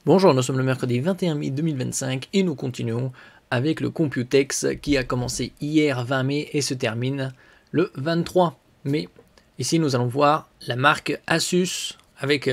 Bonjour, nous sommes le mercredi 21 mai 2025 et nous continuons avec le Computex qui a commencé hier 20 mai et se termine le 23 mai. Ici nous allons voir la marque Asus avec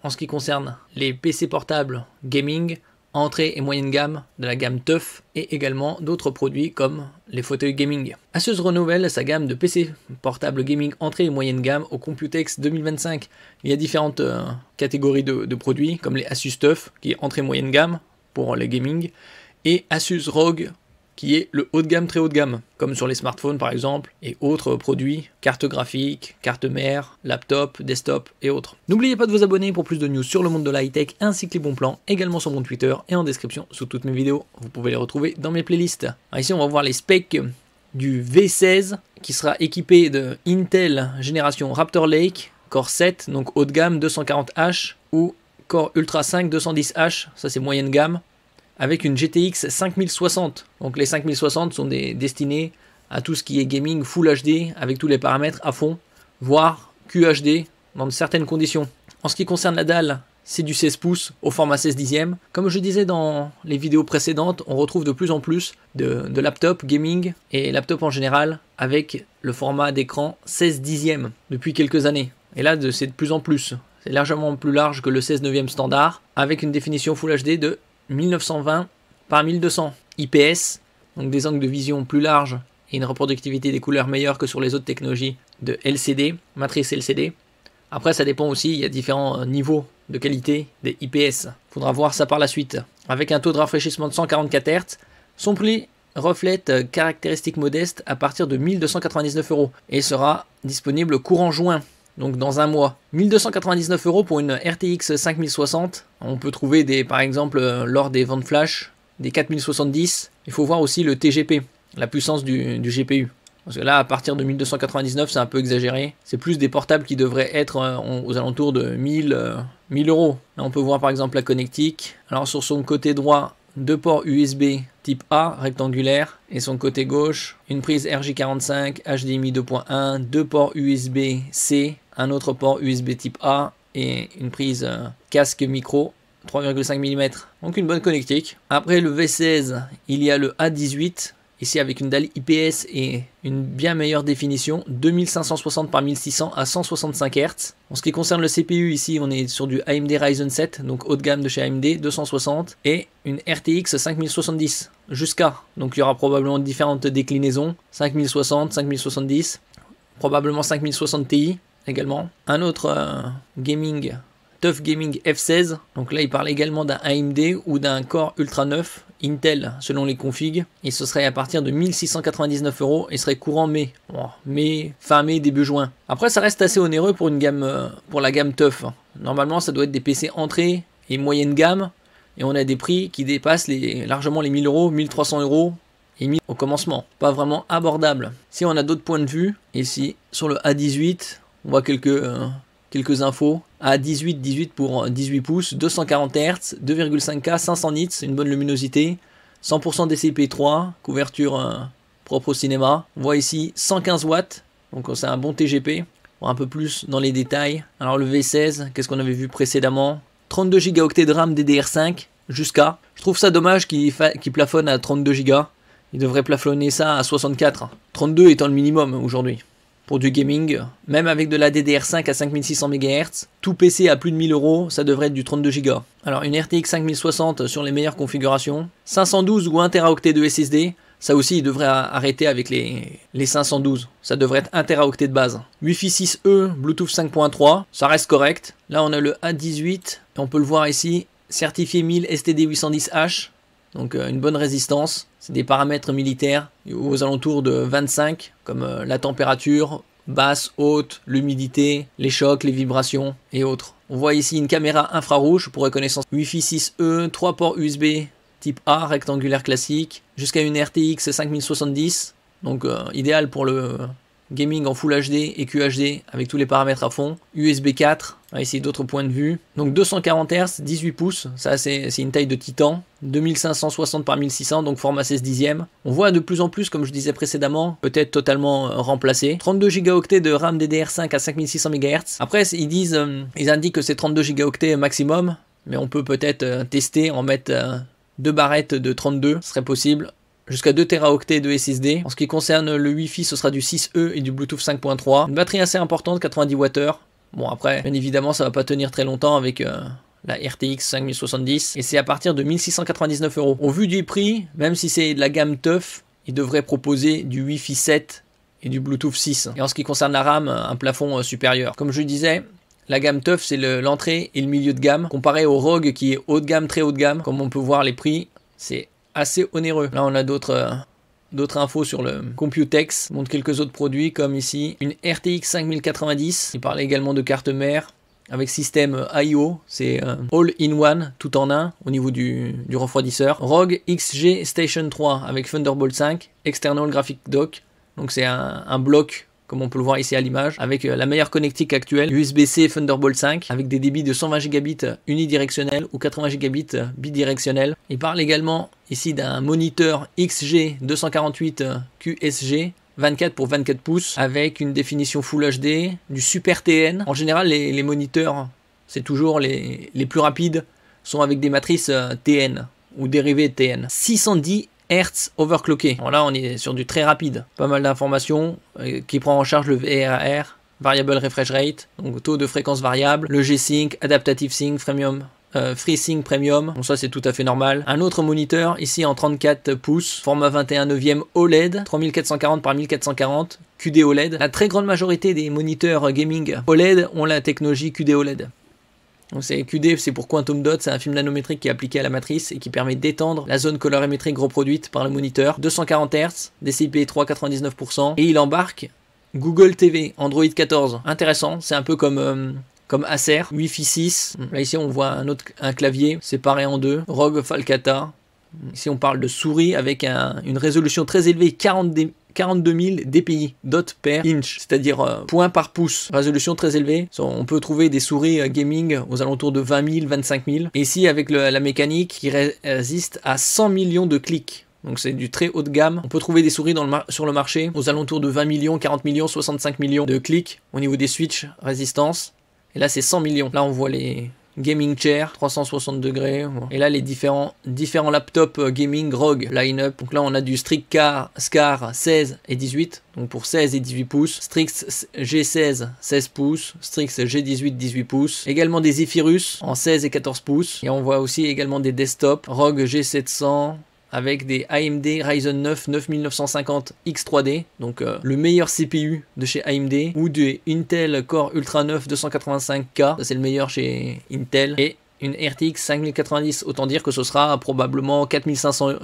en ce qui concerne les PC portables gaming, entrée et moyenne gamme de la gamme TUF et également d'autres produits comme les fauteuils gaming. Asus renouvelle sa gamme de PC portables gaming entrée et moyenne gamme au Computex 2025. Il y a différentes catégories de produits comme les Asus TUF qui est entrée moyenne gamme pour les gaming et Asus ROG qui est le haut de gamme, très haut de gamme, comme sur les smartphones par exemple, et autres produits, cartes graphiques, cartes mères, laptop, desktop et autres. N'oubliez pas de vous abonner pour plus de news sur le monde de la high-tech, ainsi que les bons plans, également sur mon Twitter et en description sous toutes mes vidéos. Vous pouvez les retrouver dans mes playlists. Alors ici on va voir les specs du V16, qui sera équipé de Intel génération Raptor Lake, Core 7, donc haut de gamme 240H, ou Core Ultra 5 210H, ça c'est moyenne gamme, avec une GTX 5060. Donc les 5060 sont destinés à tout ce qui est gaming Full HD avec tous les paramètres à fond, voire QHD dans certaines conditions. En ce qui concerne la dalle, c'est du 16 pouces au format 16 dixième. Comme je disais dans les vidéos précédentes, on retrouve de plus en plus de laptop gaming et laptop en général avec le format d'écran 16 dixième depuis quelques années. Et là, c'est de plus en plus. C'est largement plus large que le 16 neuvième standard avec une définition Full HD de 1920 par 1200 IPS, donc des angles de vision plus larges et une reproductivité des couleurs meilleure que sur les autres technologies de LCD, matrice LCD. Après ça dépend aussi, il y a différents niveaux de qualité des IPS, faudra voir ça par la suite. Avec un taux de rafraîchissement de 144 Hz, son prix reflète caractéristiques modestes à partir de 1299 € et sera disponible courant juin. Donc dans un mois. 1299 € pour une RTX 5060. On peut trouver par exemple lors des ventes flash des 4070. Il faut voir aussi le TGP, la puissance du GPU. Parce que là à partir de 1299 c'est un peu exagéré. C'est plus des portables qui devraient être aux alentours de 1000 €. Là on peut voir par exemple la connectique. Alors sur son côté droit, deux ports USB type A rectangulaire et son côté gauche une prise RJ45 HDMI 2.1, deux ports USB-C, un autre port USB type A et une prise casque micro 3,5 mm. Donc une bonne connectique. Après le V16, il y a le A18. Ici avec une dalle IPS et une bien meilleure définition, 2560 par 1600 à 165 Hz. En ce qui concerne le CPU, ici on est sur du AMD Ryzen 7, donc haut de gamme de chez AMD, 260, et une RTX 5070 jusqu'à. Donc il y aura probablement différentes déclinaisons, 5060, 5070, probablement 5060 Ti également. Un autre gaming, TUF Gaming F16, donc là il parle également d'un AMD ou d'un Core Ultra 9 Intel selon les configs, et ce serait à partir de 1699 € et serait courant mai, fin mai, début juin. Après ça reste assez onéreux pour la gamme TUF. Normalement ça doit être des PC entrée et moyenne gamme, et on a des prix qui dépassent largement les 1000 €, 1300 € et 1000 au commencement. Pas vraiment abordable. Si on a d'autres points de vue, ici sur le A18, on voit quelques infos. A18 pour 18 pouces, 240 Hz, 2,5K, 500 nits, une bonne luminosité, 100% DCI-P3, couverture propre au cinéma. On voit ici 115 watts, donc c'est un bon TGP. On va un peu plus dans les détails. Alors le V16, qu'est-ce qu'on avait vu précédemment? 32 Go de RAM DDR5 jusqu'à. Je trouve ça dommage qu'il plafonne à 32 Go. Il devrait plafonner ça à 64. 32 étant le minimum aujourd'hui. Pour du gaming, même avec de la DDR5 à 5600 MHz, tout PC à plus de 1000 €, ça devrait être du 32 Go. Alors une RTX 5060 sur les meilleures configurations, 512 ou 1 Teraoctet de SSD, ça aussi il devrait arrêter avec les 512, ça devrait être 1 Teraoctet de base. Wi-Fi 6E, Bluetooth 5.3, ça reste correct. Là on a le A18, et on peut le voir ici, certifié 1000 STD 810H, donc une bonne résistance. C'est des paramètres militaires aux alentours de 25, comme la température, basse, haute, l'humidité, les chocs, les vibrations et autres. On voit ici une caméra infrarouge pour reconnaissance Wi-Fi 6E, 3 ports USB type A rectangulaire classique, jusqu'à une RTX 5070, donc idéal pour le gaming en Full HD et QHD avec tous les paramètres à fond. USB 4, ici d'autres points de vue. Donc 240 Hz, 18 pouces, ça c'est une taille de titan. 2560 par 1600, donc format 16 dixième. On voit de plus en plus, comme je disais précédemment, peut-être totalement remplacé. 32 Go de RAM DDR5 à 5600 MHz. Après ils indiquent que c'est 32 Go maximum. mais on peut peut-être tester, en mettre 2 barrettes de 32, ce serait possible. Jusqu'à 2 Teraoctets de SSD. En ce qui concerne le Wi-Fi, ce sera du 6E et du Bluetooth 5.3. Une batterie assez importante, 90 Wh. Bon, après, bien évidemment, ça va pas tenir très longtemps avec la RTX 5070. Et c'est à partir de 1699 €. Au vu du prix, même si c'est de la gamme TUF, il devrait proposer du Wi-Fi 7 et du Bluetooth 6. Et en ce qui concerne la RAM, un plafond supérieur. Comme je disais, la gamme TUF, c'est l'entrée et le milieu de gamme. Comparé au ROG qui est haut de gamme, très haut de gamme, comme on peut voir les prix, c'est assez onéreux. Là, on a d'autres infos sur le Computex. On montre quelques autres produits, comme ici une RTX 5090. Il parle également de carte mère avec système I/O. C'est all-in-one, tout en un, au niveau du refroidisseur. ROG XG Station 3 avec Thunderbolt 5, External Graphic Dock. Donc c'est un bloc, comme on peut le voir ici à l'image, avec la meilleure connectique actuelle, USB-C Thunderbolt 5, avec des débits de 120 Gb unidirectionnels ou 80 Gb bidirectionnels. Il parle également ici d'un moniteur XG 248 QSG, 24 pour 24 pouces, avec une définition Full HD, du Super TN. En général, les moniteurs, c'est toujours les plus rapides, sont avec des matrices TN, ou dérivées de TN. 610 Hz overclocké. Bon, là, on est sur du très rapide. Pas mal d'informations qui prend en charge le VRR, Variable Refresh Rate, donc taux de fréquence variable, le G-Sync, Adaptative Sync, FreeSync Premium. Bon, ça, c'est tout à fait normal. Un autre moniteur, ici en 34 pouces, format 21/9 OLED, 3440 par 1440, QD OLED. La très grande majorité des moniteurs gaming OLED ont la technologie QD OLED. Donc c'est QD, c'est pour Quantum Dot, c'est un film nanométrique qui est appliqué à la matrice et qui permet d'étendre la zone colorimétrique reproduite par le moniteur. 240 Hz, DCI-P3 99%, et il embarque Google TV, Android 14. Intéressant, c'est un peu comme Acer, Wi-Fi 6. Là ici on voit un clavier séparé en deux, ROG Falcata. Ici on parle de souris avec une résolution très élevée, 42 000 dpi, dot per inch, c'est-à-dire point par pouce, résolution très élevée. On peut trouver des souris gaming aux alentours de 20 000, 25 000. Et ici avec la mécanique qui résiste à 100 millions de clics. Donc c'est du très haut de gamme. On peut trouver des souris sur le marché aux alentours de 20 millions, 40 millions, 65 millions de clics au niveau des switches résistance. Et là c'est 100 millions. Là on voit les gaming chair 360 degrés, et là les différents laptops gaming ROG line-up. Donc là on a du Strix Scar 16 et 18, donc pour 16 et 18 pouces, Strix G16 16 pouces, Strix G18 18 pouces, également des Zephyrus en 16 et 14 pouces, et on voit aussi également des desktops ROG G700 avec des AMD Ryzen 9 9950 X3D, donc le meilleur CPU de chez AMD, ou des Intel Core Ultra 9 285K, ça c'est le meilleur chez Intel, et une RTX 5090, autant dire que ce sera probablement 4500,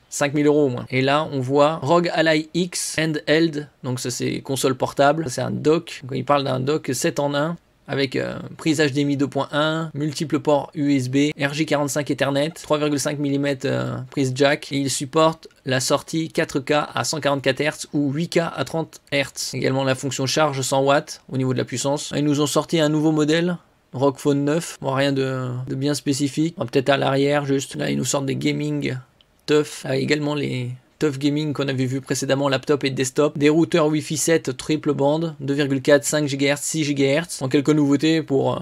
5000 € au moins. Et là on voit ROG Ally X Handheld, donc ça c'est console portable, c'est un dock, donc il parle d'un dock 7 en 1, avec prise HDMI 2.1, multiples ports USB, RJ45 Ethernet, 3,5 mm prise jack, et il supporte la sortie 4K à 144 Hz ou 8K à 30 Hz. Également la fonction charge 100 watts au niveau de la puissance. Ils nous ont sorti un nouveau modèle, ROG Phone 9, bon, rien de bien spécifique, peut-être à l'arrière juste. Là ils nous sortent des gaming TUF, également les TUF Gaming qu'on avait vu précédemment, laptop et desktop, des routeurs Wi-Fi 7 triple bande, 2,4, 5 GHz, 6 GHz, en quelques nouveautés pour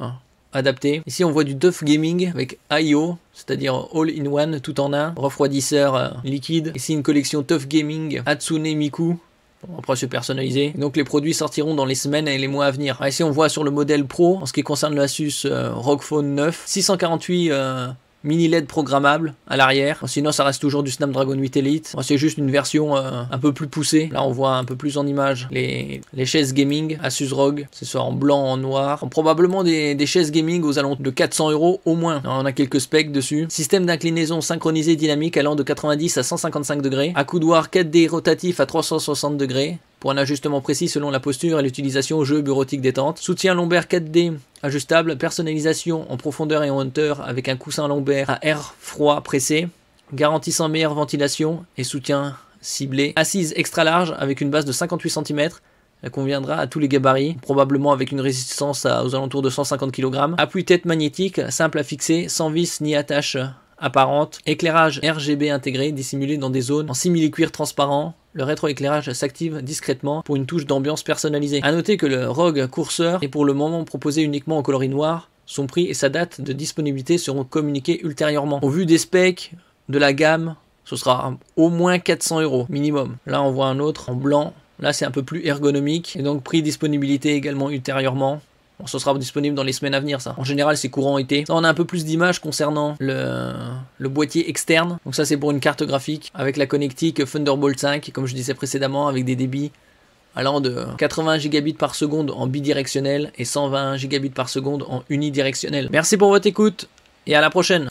adapter. Ici on voit du TUF Gaming avec I/O, c'est-à-dire all-in-one, tout en un, refroidisseur liquide. Ici une collection TUF Gaming Hatsune Miku. Bon, après c'est personnalisé. Donc les produits sortiront dans les semaines et les mois à venir. Ici on voit sur le modèle Pro, en ce qui concerne l'Asus ROG Phone 9, 648 mini LED programmable à l'arrière. Sinon ça reste toujours du Snapdragon 8 Elite. C'est juste une version un peu plus poussée. Là on voit un peu plus en image les chaises gaming Asus ROG. C'est soit en blanc, en noir. Probablement des chaises gaming aux alentours de 400 € au moins. On a quelques specs dessus. Système d'inclinaison synchronisé dynamique allant de 90 à 155 degrés. Accoudoir 4D rotatif à 360 degrés. Pour un ajustement précis selon la posture et l'utilisation au jeu bureautique détente. Soutien lombaire 4D ajustable, personnalisation en profondeur et en hauteur avec un coussin lombaire à air froid pressé, garantissant meilleure ventilation et soutien ciblé. Assise extra large avec une base de 58 cm, elle conviendra à tous les gabarits, probablement avec une résistance aux alentours de 150 kg. Appui tête magnétique, simple à fixer, sans vis ni attache apparente. Éclairage RGB intégré, dissimulé dans des zones en simili-cuir transparent. Le rétroéclairage s'active discrètement pour une touche d'ambiance personnalisée. A noter que le ROG Cursor est pour le moment proposé uniquement en coloris noir son prix et sa date de disponibilité seront communiqués ultérieurement. Au vu des specs, de la gamme, ce sera au moins 400 € minimum. Là, on voit un autre en blanc. Là, c'est un peu plus ergonomique. Et donc, prix disponibilité également ultérieurement. Bon, ce sera disponible dans les semaines à venir, ça. En général, c'est courant été. Ça, on a un peu plus d'images concernant le boîtier externe. Donc ça, c'est pour une carte graphique avec la connectique Thunderbolt 5, comme je disais précédemment, avec des débits allant de 80 gigabits par seconde en bidirectionnel et 120 gigabits par seconde en unidirectionnel. Merci pour votre écoute et à la prochaine.